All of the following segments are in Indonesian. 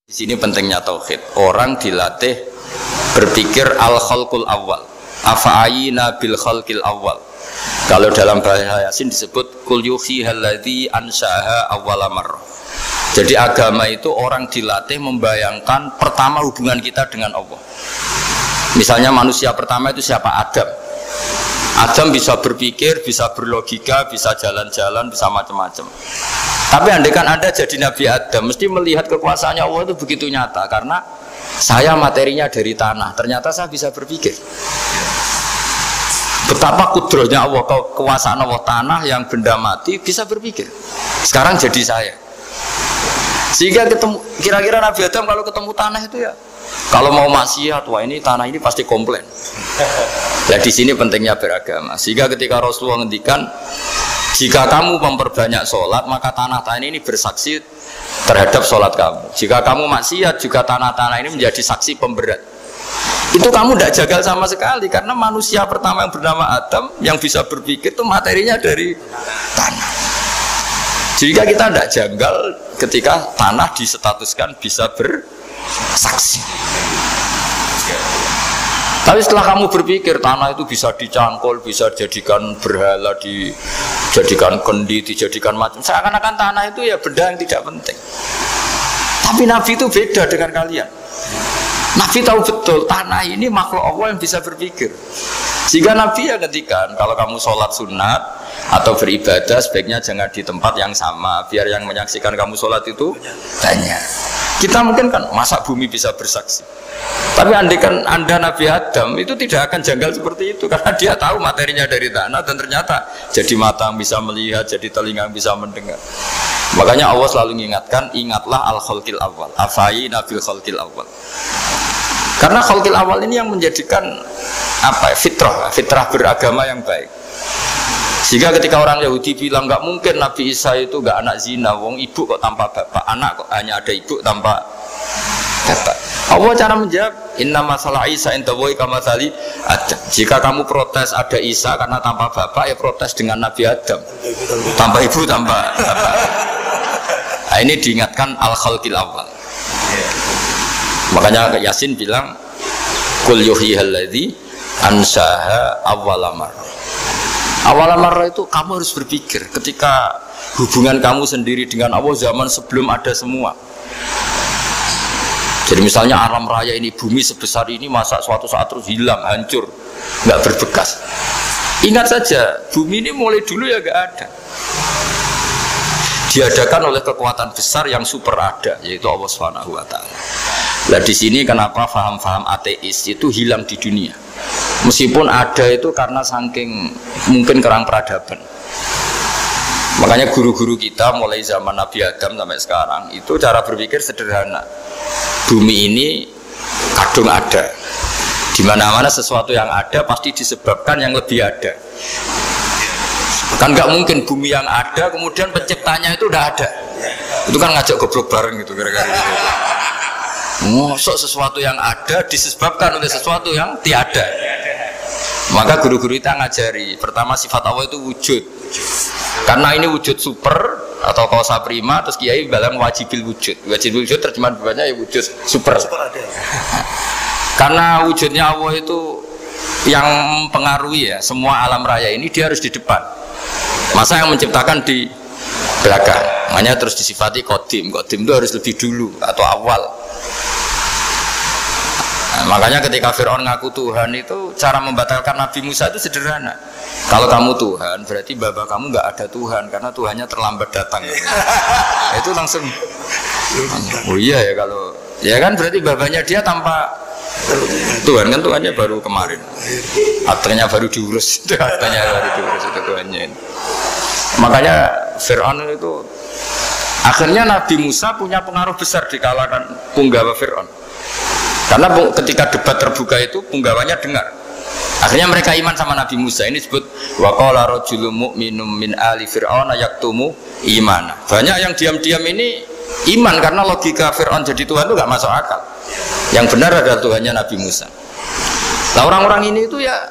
Di sini pentingnya tauhid. Orang dilatih berpikir al-khalqul awal. Afa'ayina bil khalqil awal. Kalau dalam bahasa Yasin disebut kul yuhihal ladzi ansha'aha awwala marrah. Jadi agama itu orang dilatih membayangkan pertama hubungan kita dengan Allah. Misalnya manusia pertama itu siapa? Adam. Adam bisa berpikir, bisa berlogika, bisa jalan-jalan, bisa macam-macam. Tapi andaikan Anda jadi Nabi Adam, mesti melihat kekuasaannya Allah itu begitu nyata. Karena saya materinya dari tanah, ternyata saya bisa berpikir. Betapa kudrohnya Allah, kekuasaan Allah, tanah yang benda mati bisa berpikir. Sekarang jadi saya. Sehingga ketemu, kira-kira Nabi Adam kalau ketemu tanah itu ya, kalau mau maksiat, wah ini tanah ini pasti komplain. Nah di sini pentingnya beragama. Sehingga ketika Rasulullah ngendikan, jika kamu memperbanyak sholat, maka tanah-tanah ini bersaksi terhadap sholat kamu. Jika kamu maksiat, juga tanah-tanah ini menjadi saksi pemberat. Itu kamu tidak jagal sama sekali, karena manusia pertama yang bernama Adam yang bisa berpikir itu materinya dari tanah. Jika kita tidak janggal ketika tanah disetatuskan bisa bersaksi. Tapi setelah kamu berpikir tanah itu bisa dicangkul, bisa dijadikan berhala, dijadikan kendi, dijadikan macam, seakan-akan tanah itu ya benda yang tidak penting. Tapi Nabi itu beda dengan kalian. Nabi tahu betul tanah ini makhluk Allah yang bisa berpikir. Sehingga Nabi ya ketika kalau kamu sholat sunat atau beribadah sebaiknya jangan di tempat yang sama, biar yang menyaksikan kamu sholat itu banyak. Kita mungkin kan masa bumi bisa bersaksi, tapi andaikan Anda Nabi Adam itu tidak akan janggal seperti itu, karena dia tahu materinya dari tanah dan ternyata jadi mata yang bisa melihat, jadi telinga yang bisa mendengar. Makanya Allah selalu mengingatkan, ingatlah al-khalqil awal, afayina bil khalqil awal. Karena khalqil awal ini yang menjadikan apa? Fitrah beragama yang baik. Sehingga ketika orang Yahudi bilang nggak mungkin Nabi Isa itu nggak anak zina, wong ibu kok tanpa bapak, anak kok hanya ada ibu tanpa bapak. Allah cara menjawab, inna masalah Isa indawohi kamathali Adam. Jika kamu protes ada Isa karena tanpa bapak, ya protes dengan Nabi Adam, tanpa ibu tanpa bapak. Nah, ini diingatkan al-khalqil awal. Makanya Yasin bilang kul yuhihal ladzi ansha'aha awwala marrah. Awal marah itu kamu harus berpikir ketika hubungan kamu sendiri dengan Allah zaman sebelum ada semua. Jadi misalnya alam raya ini, bumi sebesar ini, masa suatu saat terus hilang, hancur, nggak berbekas. Ingat saja, bumi ini mulai dulu ya nggak ada. Diadakan oleh kekuatan besar yang super ada, yaitu Allah Subhanahu Wa Taala. Nah di sini kenapa faham-faham ateis itu hilang di dunia. Meskipun ada itu karena saking mungkin kurang peradaban. Makanya guru-guru kita mulai zaman Nabi Adam sampai sekarang itu cara berpikir sederhana. Bumi ini kadung ada. Di mana-mana sesuatu yang ada pasti disebabkan yang lebih ada. Kan nggak mungkin bumi yang ada kemudian penciptanya itu udah ada. Itu kan ngajak goblok bareng gitu gara-gara gitu. Mosok sesuatu yang ada disebabkan oleh sesuatu yang tiada. Maka guru-guru kita ngajari pertama sifat Allah itu wujud. Karena ini wujud super atau kausa prima, terus kiai bilang wajibil wujud. Wajibil wujud terjemahan bawahnya ya wujud super. Karena wujudnya Allah itu yang mempengaruhi ya semua alam raya ini, dia harus di depan. Masa yang menciptakan di belakang. Makanya terus disifati qadim. Qadim itu harus lebih dulu atau awal. Nah, makanya ketika Fir'aun ngaku Tuhan itu cara membatalkan Nabi Musa itu sederhana. Kalau kamu Tuhan berarti bapak kamu nggak ada Tuhan karena Tuhannya terlambat datang. Itu langsung. Oh iya ya kalau ya kan berarti babanya dia tanpa Tuhan kan Tuhannya baru kemarin. Hartanya baru diurus. Hartanya baru diurus itu Tuhannya. Makanya Fir'aun itu akhirnya Nabi Musa punya pengaruh besar di kalangan punggawa Fir'aun. Karena ketika debat terbuka itu punggawanya dengar. Akhirnya mereka iman sama Nabi Musa. Ini disebut wa qala rajulun mu'minun min ali fir'auna yaktumu imana. Banyak yang diam-diam ini iman karena logika Fir'aun jadi Tuhan itu gak masuk akal. Yang benar adalah Tuhannya Nabi Musa. Nah orang-orang ini itu ya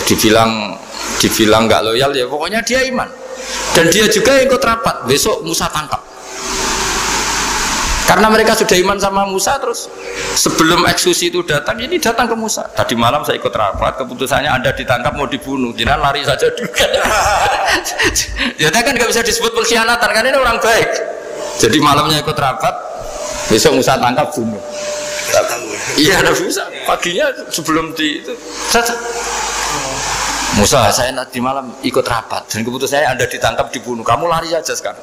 dibilang gak loyal ya pokoknya dia iman. Dan dia juga ikut rapat. Besok Musa tangkap. Karena mereka sudah iman sama Musa, terus sebelum eksekusi itu datang, ini datang ke Musa. Tadi malam saya ikut rapat, keputusannya Anda ditangkap mau dibunuh, jangan lari saja dulu. Jadi kan nggak bisa disebut pengkhianatan, kan ini orang baik. Jadi malamnya ikut rapat, besok Musa tangkap bunuh. Iya, ada bisa. Paginya sebelum di itu, Musa, saya nanti malam ikut rapat dan keputusannya Anda ditangkap dibunuh. Kamu lari saja sekarang.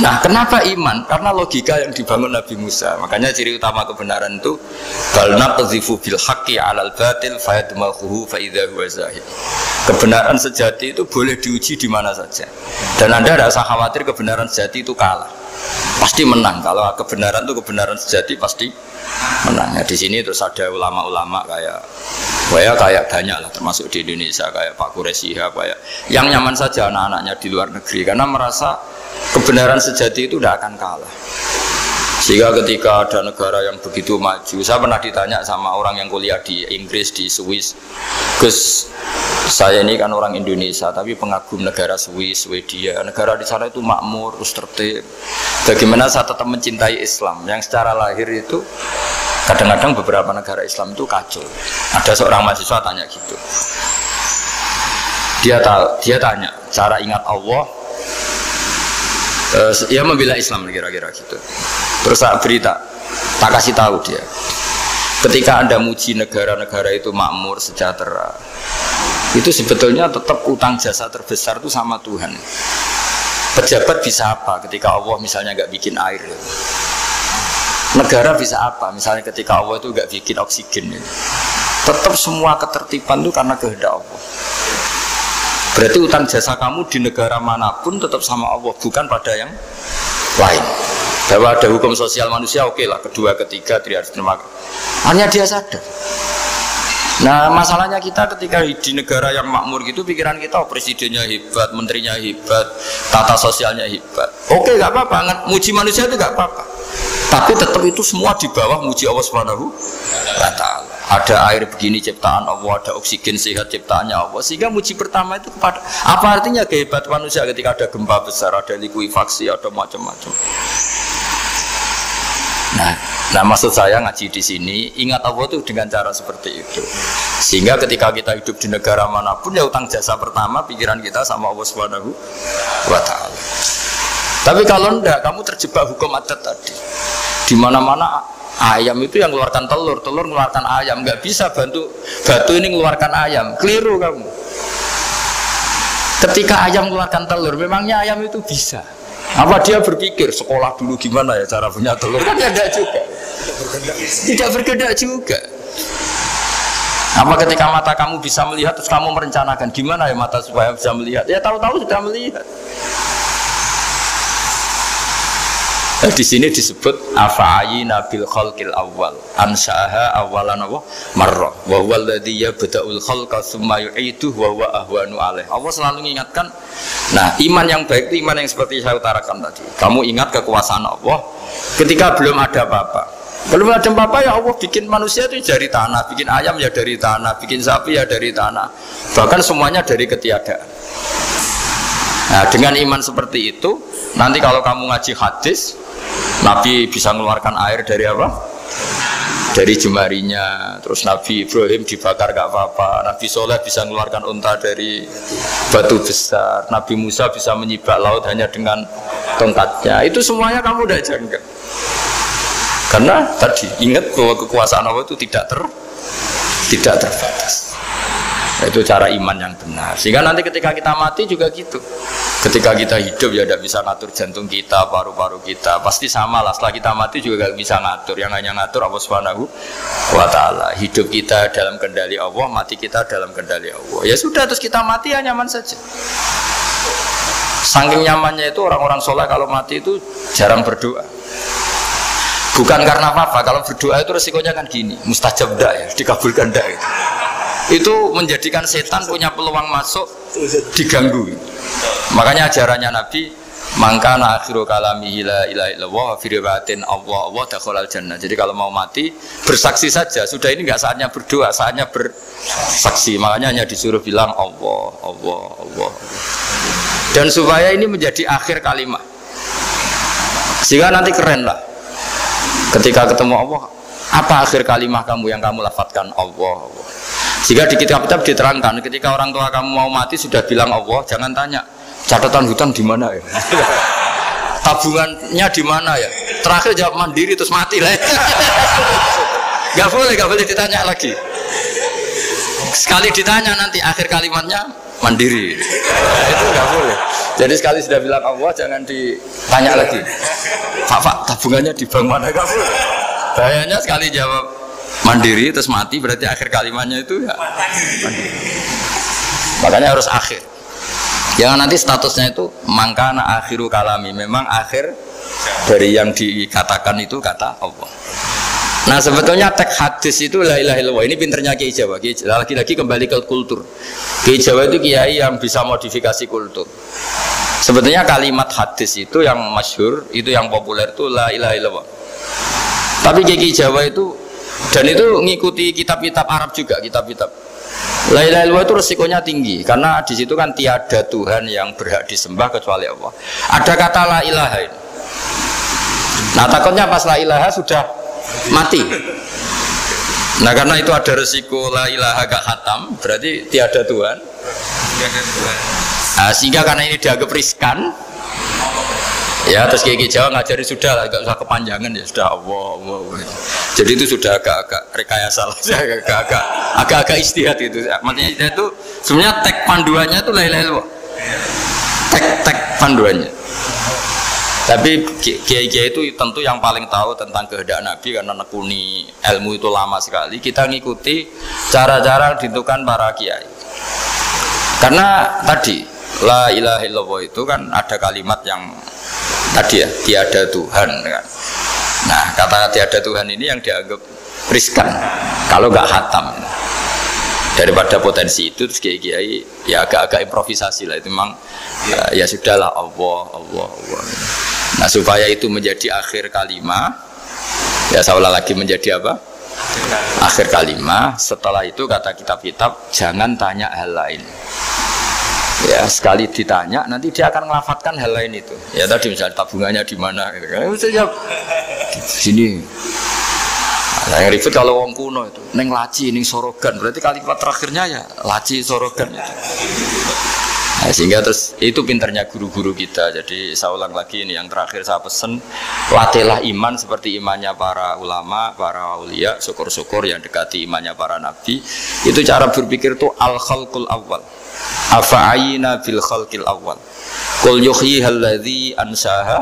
Nah, kenapa iman? Karena logika yang dibangun Nabi Musa. Makanya ciri utama kebenaran itu bal naqdhifu bil haqqi 'alal batil fayadmaghuhu fa idza huwa zahid. Kebenaran sejati itu boleh diuji di mana saja. Dan Anda tidak usah khawatir kebenaran sejati itu kalah. Pasti menang. Kalau kebenaran itu kebenaran sejati pasti menang. Nah, di sini terus ada ulama-ulama kayak banyak lah, termasuk di Indonesia kayak Pak Quraisy, kayak yang nyaman saja anak-anaknya di luar negeri karena merasa kebenaran sejati itu tidak akan kalah. Sehingga ketika ada negara yang begitu maju, saya pernah ditanya sama orang yang kuliah di Inggris, di Swiss, Gus, saya ini kan orang Indonesia tapi pengagum negara Swiss, Swedia, negara di sana itu makmur, terus tertib. Bagaimana saya tetap mencintai Islam yang secara lahir itu kadang-kadang beberapa negara Islam itu kacau. Ada seorang mahasiswa tanya gitu, dia tanya cara ingat Allah. Ya membela Islam kira-kira gitu. Terus tak kasih tahu dia. Ketika Anda muji negara-negara itu makmur, sejahtera, itu sebetulnya tetap utang jasa terbesar itu sama Tuhan. Pejabat bisa apa ketika Allah misalnya nggak bikin air? Negara bisa apa misalnya ketika Allah itu nggak bikin oksigen? Tetap semua ketertiban itu karena kehendak Allah. Berarti utang jasa kamu di negara manapun tetap sama Allah, bukan pada yang lain. Bahwa ada hukum sosial manusia, oke lah, kedua, ketiga, dia harus terima. Hanya dia sadar. Nah, masalahnya kita ketika di negara yang makmur gitu, pikiran kita, oh, presidennya hebat, menterinya hebat, tata sosialnya hebat. Oke, nggak apa-apa, muji manusia itu nggak apa-apa. Tapi tetap itu semua di bawah muji Allah Subhanahu wa Ta'ala. Ada air begini ciptaan Allah, ada oksigen sehat ciptaannya Allah. Sehingga muji pertama itu kepada apa artinya kehebatan manusia ketika ada gempa besar, ada likuifaksi, ada macam-macam. Nah, maksud saya ngaji di sini ingat Allah itu dengan cara seperti itu. Sehingga ketika kita hidup di negara manapun ya utang jasa pertama pikiran kita sama Allah Subhanahu wa Ta'ala. Tapi kalau enggak, kamu terjebak hukum adat tadi. Di mana-mana ayam itu yang mengeluarkan telur, telur mengeluarkan ayam, nggak bisa bantu batu ini mengeluarkan ayam, keliru kamu. Ketika ayam mengeluarkan telur, memangnya ayam itu bisa? Apa dia berpikir sekolah dulu gimana ya cara punya telur? Kan tidak juga, tidak berkehendak juga. Apa ketika mata kamu bisa melihat terus kamu merencanakan gimana ya mata supaya bisa melihat? Ya tahu-tahu sudah melihat. Nah, di sini disebut afa'ayina bil khalqil awal ansa'aha awalan wa marrah wa huwa alladhi yabda'ul khalqa tsumma yu'iduhu wa huwa ahwanu alaih. Allah selalu mengingatkan. Nah, iman yang baik itu iman yang seperti saya utarakan tadi. Kamu ingat kekuasaan Allah ketika belum ada apa-apa. Belum ada apa-apa ya Allah bikin manusia itu dari tanah, bikin ayam ya dari tanah, bikin sapi ya dari tanah. Bahkan semuanya dari ketiadaan. Nah, dengan iman seperti itu, nanti kalau kamu ngaji hadis, Nabi bisa mengeluarkan air dari apa? Dari jemarinya. Terus Nabi Ibrahim dibakar gak apa-apa. Nabi Soleh bisa mengeluarkan unta dari batu besar. Nabi Musa bisa menyibak laut hanya dengan tongkatnya. Itu semuanya kamu udah jangka. Karena tadi ingat bahwa kekuasaan Allah itu tidak terbatas. Itu cara iman yang benar. Sehingga nanti ketika kita mati juga gitu. Ketika kita hidup ya tidak bisa ngatur jantung kita, paru-paru kita. Pasti sama lah, setelah kita mati juga tidak bisa ngatur. Yang hanya ngatur Allah Subhanahu wa Ta'ala. Hidup kita dalam kendali Allah, mati kita dalam kendali Allah. Ya sudah, terus kita mati ya nyaman saja. Saking nyamannya itu orang-orang soleh kalau mati itu jarang berdoa. Bukan karena apa-apa, kalau berdoa itu resikonya kan gini, mustajab dak ya, dikabulkan dak gitu. Itu menjadikan setan punya peluang masuk, diganggu. Makanya ajarannya Nabi, mangkana akhiru kalamihi la ilaha illallah wa fi riwayatin Allah dakhalal jannah. Jadi kalau mau mati bersaksi saja, sudah ini enggak saatnya berdoa, saatnya bersaksi. Makanya hanya disuruh bilang Allah, Allah, Allah. Dan supaya ini menjadi akhir kalimat. Sehingga nanti keren lah. Ketika ketemu Allah, apa akhir kalimah kamu yang kamu lafadzkan? Allah. Sehingga di kitab-kitab diterangkan, ketika orang tua kamu mau mati sudah bilang Allah, jangan tanya catatan hutang di mana ya, tabungannya di mana ya. Terakhir jawab mandiri terus mati lah. Gak boleh ditanya lagi. Sekali ditanya nanti akhir kalimatnya mandiri. Itu gak boleh. Jadi sekali sudah bilang Allah jangan ditanya lagi. Pak, tabungannya di bank mana? Gak boleh. Bahayanya sekali jawab mandiri terus mati berarti akhir kalimatnya itu ya mandiri. Makanya harus akhir. Jangan nanti statusnya itu mangkana akhiru kalami. Memang akhir dari yang dikatakan itu kata Allah. Nah sebetulnya teks hadis itu la ilaha illallah. Ini pinternya Kiai Jawa. Lagi-lagi kembali ke kultur. Kiai Jawa itu kiai yang bisa modifikasi kultur. Sebetulnya kalimat hadis itu yang masyhur, itu yang populer itu la ilaha illallah. Tapi Kiai Jawa itu, dan itu ngikuti kitab-kitab Arab juga, kitab-kitab. La ilaha illallah itu resikonya tinggi karena di situ kan tiada Tuhan yang berhak disembah kecuali Allah. Ada kata la ilaha ini. Nah takutnya pas la ilaha sudah mati. Nah karena itu ada resiko la ilaha gak khatam, berarti tiada Tuhan. Nah, sehingga karena ini dianggap riskan, ya terus Kiai Jawa ngajari sudah lah, gak usah kepanjangan ya sudah Allah. Jadi itu sudah agak-agak rekayasa lah, agak-agak istihad itu. Maksudnya istihad itu sebenarnya teks panduannya itu la ilaha illallah. Teks panduannya. Tapi kiai-kiai itu tentu yang paling tahu tentang kehendak Nabi karena nekuni ilmu itu lama sekali. Kita ngikuti cara-cara ditentukan para kiai. Karena tadi la ilaha illallah itu kan ada kalimat yang tadi ya tiada Tuhan kan. Nah kata tiada Tuhan ini yang dianggap riskan kalau nggak khatam. Daripada potensi itu terus kiai-kiai ya agak-agak improvisasi lah itu memang ya sudahlah Allah. Nah supaya itu menjadi akhir kalimah, ya seolah lagi menjadi apa? Akhir kalimah. Setelah itu kata kitab-kitab jangan tanya hal lain. Ya sekali ditanya nanti dia akan ngelafatkan hal lain itu. Ya tadi misalnya tabungannya di mana? Gitu kan? Sini. Nah, yang ribet kalau wong kuno itu neng laci, neng sorogan. Berarti kalimat terakhirnya ya laci sorogan itu. Nah, sehingga terus itu pinternya guru-guru kita. Jadi saya ulang lagi ini yang terakhir saya pesen, latihlah iman seperti imannya para ulama, para aulia, syukur-syukur yang dekati imannya para nabi. Itu cara berpikir itu al-khalqul awal. Afa'ayina bil khalqil awal. Qul yuhyihal ladzi ansaha.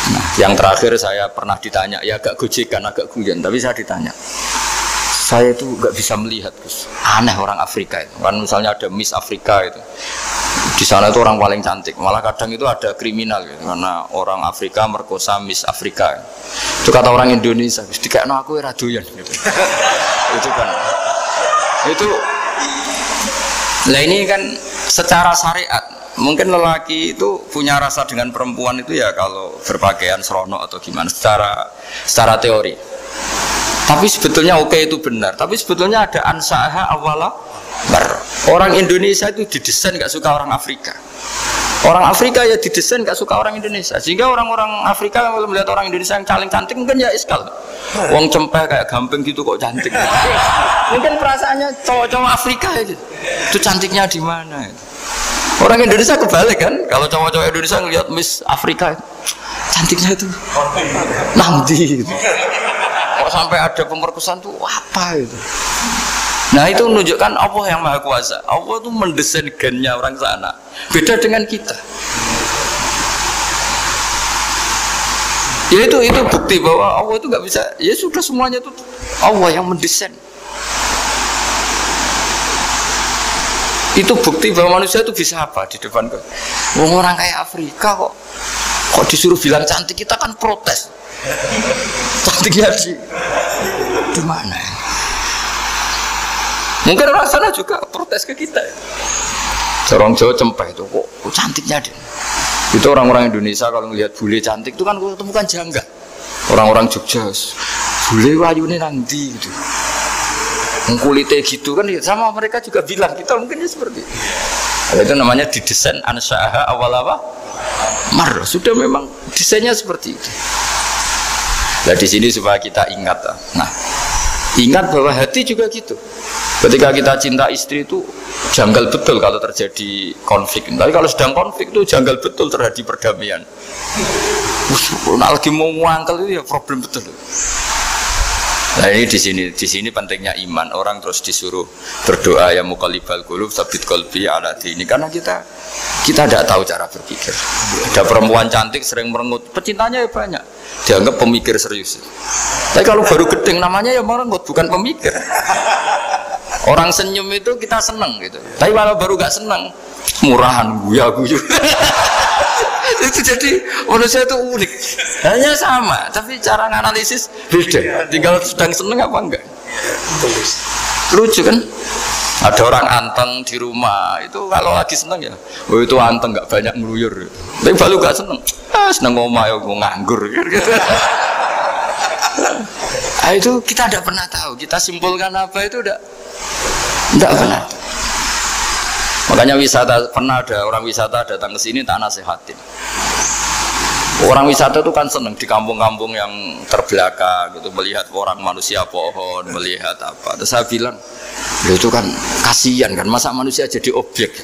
Nah, yang terakhir saya pernah ditanya, ya agak gojekan, agak guyon, tapi saya ditanya. Saya itu nggak bisa melihat, Gus. Aneh orang Afrika itu. Kan misalnya ada Miss Afrika itu. Di sana itu orang paling cantik. Malah kadang itu ada kriminal gitu. Karena orang Afrika merkosa Miss Afrika. Itu kata orang Indonesia, Gus, dikakno aku ora doyan gitu. Itu kan. Itu lah ini kan secara syariat. Mungkin lelaki itu punya rasa dengan perempuan itu ya kalau berpakaian serono atau gimana secara teori. Tapi sebetulnya oke itu benar. Tapi sebetulnya ada ansaha awala bar. Orang Indonesia itu didesain gak suka orang Afrika. Orang Afrika ya didesain gak suka orang Indonesia. Sehingga orang-orang Afrika kalau melihat orang Indonesia yang paling cantik mungkin ya iskal. Wong cempeh kayak gampang gitu kok cantik. Mungkin perasaannya cowok-cowok Afrika itu. Itu cantiknya di mana? Orang Indonesia kebalik kan? Kalau cowok-cowok Indonesia ngelihat Miss Afrika cantiknya itu nanti gitu. Kok sampai ada pemerkosaan tuh apa itu? Nah itu menunjukkan Allah yang Maha Kuasa. Allah tuh mendesain gennya orang sana. Beda dengan kita. Ya itu bukti bahwa Allah itu nggak bisa. Ya sudah semuanya itu Allah yang mendesain. Itu bukti bahwa manusia itu bisa apa di depan kok. Orang kayak Afrika kok disuruh bilang cantik kita kan protes. Cantiknya di mana? Mungkin orang sana juga protes ke kita. Orang Jawa cempeh itu kok cantiknya dia. Itu orang-orang Indonesia kalau melihat bule cantik itu kan temukan janggal. Orang-orang Jogja, bule wayune nanti gitu. Kulitnya gitu kan sama mereka juga bilang kita mungkin ya seperti itu. Itu namanya didesain ansaha awal apa? marah. Sudah memang desainnya seperti itu. Nah di sini supaya kita ingat. Nah, ingat bahwa hati juga gitu. Ketika kita cinta istri itu janggal betul kalau terjadi konflik. Tapi kalau sedang konflik itu janggal betul terjadi perdamaian. Nah, lagi mau ngangkel itu ya problem betul. Nah ini di sini pentingnya iman. Orang terus disuruh berdoa ya muqallibal qulub tsabit qalbi ala dini, karena kita tidak tahu cara berpikir. Ada perempuan cantik sering merengut, pecintanya ya banyak, dianggap pemikir serius. Tapi kalau baru gedeng namanya ya merengut, bukan pemikir. Orang senyum itu kita seneng gitu. Tapi kalau baru gak seneng, murahan guya-guyu. Itu jadi manusia itu unik. Hanya sama, tapi cara nganalisis beda. Tinggal sedang seneng apa enggak. Lucu kan? Ada orang anteng di rumah, itu kalau lagi seneng ya, oh itu anteng gak banyak ngeluyur. Tapi baru gak seneng, seneng ngomah ya mau nganggur. Nah, itu kita tidak pernah tahu. Kita simpulkan apa itu tidak pernah. Makanya wisata, pernah ada orang wisata datang ke sini tak nasihatin. Orang wisata itu kan seneng di kampung-kampung yang terbelakang gitu, melihat orang manusia pohon, melihat apa. Terus saya bilang, itu kan kasihan kan, masa manusia jadi objek.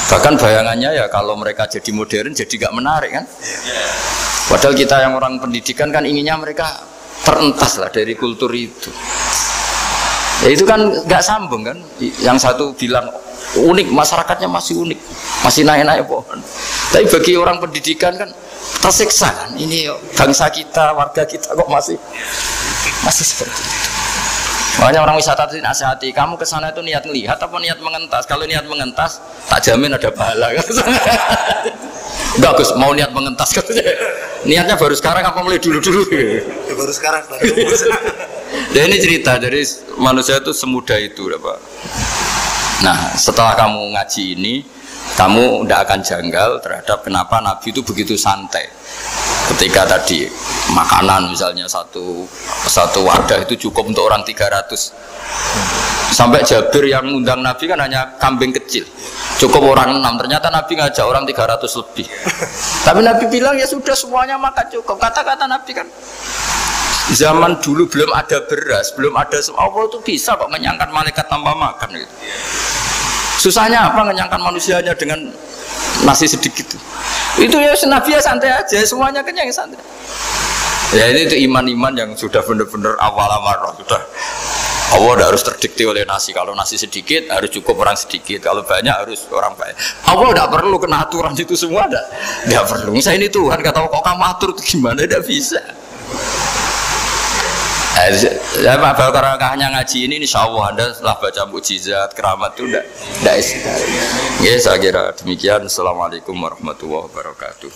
Bahkan bayangannya ya kalau mereka jadi modern jadi gak menarik kan. Padahal kita yang orang pendidikan kan inginnya mereka terentas lah dari kultur itu. Ya itu kan gak sambung kan. Yang satu bilang unik, masyarakatnya masih unik, masih naik-naik pohon. Tapi bagi orang pendidikan kan tersiksa kan. Ini bangsa kita, warga kita kok masih seperti itu. Makanya orang wisata itu nasihati, kamu kesana itu niat melihat apa niat mengentas? Kalau niat mengentas, tak jamin ada pahala. Enggak Gus, mau niat mengentas. Niatnya baru sekarang apa mulai dulu-dulu? Ya, baru sekarang. Ya ini cerita dari manusia itu semudah itu, Pak. Nah, setelah kamu ngaji ini, kamu tidak akan janggal terhadap kenapa Nabi itu begitu santai. Ketika tadi makanan misalnya satu wadah itu cukup untuk orang 300. Sampai Jabir yang undang Nabi kan hanya kambing kecil, cukup orang 6. Ternyata Nabi ngajak orang 300 lebih. Tapi Nabi bilang ya sudah semuanya makan cukup. Kata-kata Nabi kan, zaman dulu belum ada beras, belum ada Allah itu bisa kok mengenyangkan malaikat tanpa makan gitu. Susahnya apa mengenyangkan manusianya dengan nasi sedikit itu ya Nabi ya santai aja, semuanya kenyang santai. Ya ini itu iman-iman yang sudah benar-benar awal amarah, sudah Allah tidak harus terdikte oleh nasi. Kalau nasi sedikit harus cukup orang sedikit, kalau banyak harus orang banyak. Allah tidak perlu kena aturan itu semua, tidak perlu. Saya ini Tuhan kata kok kamu atur itu gimana, tidak bisa. Ya Pak, kalau hanya ngaji ini insya Allah Anda setelah baca mukjizat, keramat itu tidak istiqamah. Ya saya kira demikian. Assalamualaikum warahmatullahi wabarakatuh.